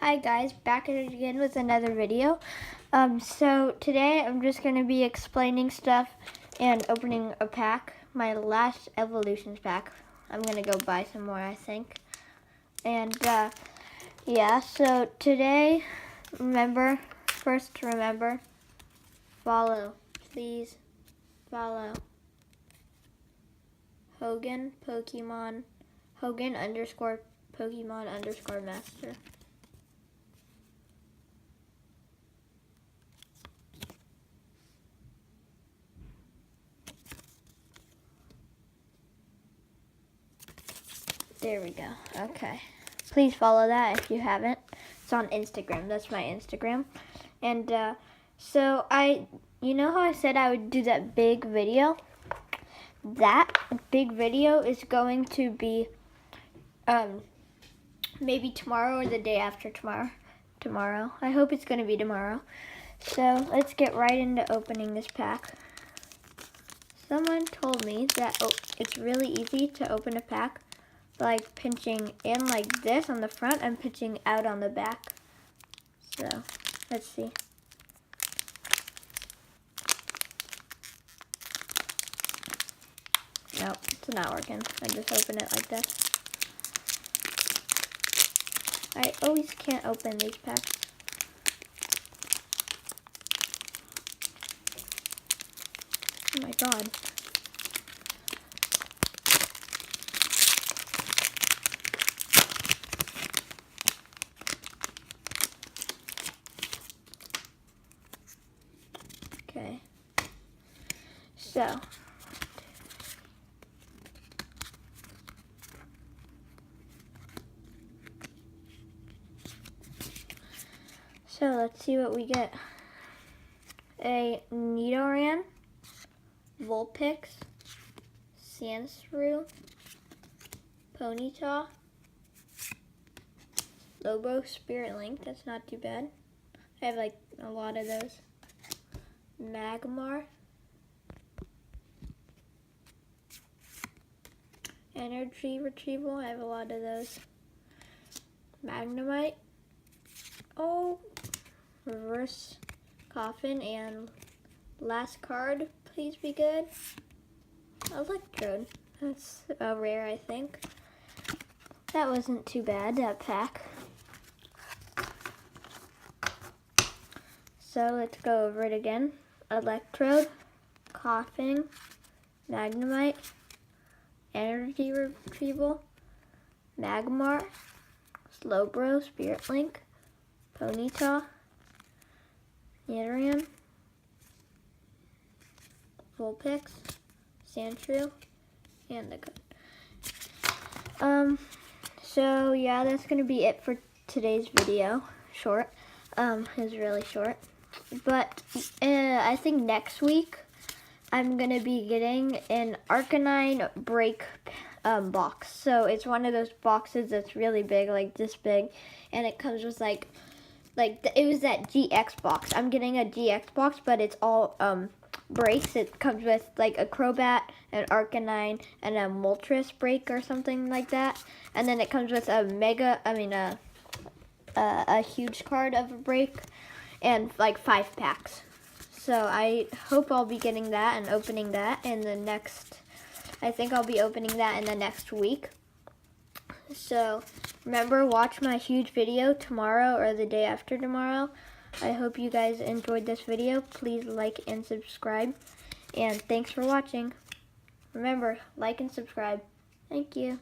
Hi guys, back at it again with another video. So today I'm just going to be explaining stuff and opening a pack, my last Evolutions pack. I'm going to go buy some more, I think. And yeah, so today, first remember, follow, please follow Hogan underscore Pokemon underscore master. There we go. Okay. Please follow that if you haven't. It's on Instagram. That's my Instagram. And so you know how I said I would do that big video? That big video is going to be maybe tomorrow or the day after tomorrow. Tomorrow. I hope it's going to be tomorrow. So let's get right into opening this pack. Someone told me that it's really easy to open a pack, like pinching in like this on the front and pinching out on the back. So let's see. Nope, it's not working. I just open it like this. I always can't open these packs. Oh my god. Okay. So let's see what we get. A Nidoran, Vulpix, Sandshrew, Ponyta, Lobo, Spirit Link, that's not too bad. I have like a lot of those. Magmar, Energy Retrieval, I have a lot of those. Magnemite, Reverse Coffin, and last card, please be good. Electrode, that's a rare, I think. That wasn't too bad, that pack. So let's go over it again. Electrode, Coughing, Magnemite, Energy Retrieval, Magmar, Slowbro, Spirit Link, Ponyta, Nidoran, Vulpix, Sandshrew, and the code. So yeah, that's gonna be it for today's video. Short. It was really short. But I think next week I'm going to be getting an Arcanine Break box. So it's one of those boxes that's really big, like this big. And it comes with it was that GX box. I'm getting a GX box, but it's all breaks. It comes with like a Crobat, an Arcanine, and a Moltres break or something like that. And then it comes with a a huge card of a break. And like 5 packs. So I hope I'll be getting that and opening that in the next, I think I'll be opening that in the next week. So remember, watch my huge video tomorrow or the day after tomorrow. I hope you guys enjoyed this video. Please like and subscribe. And thanks for watching. Remember, like and subscribe. Thank you.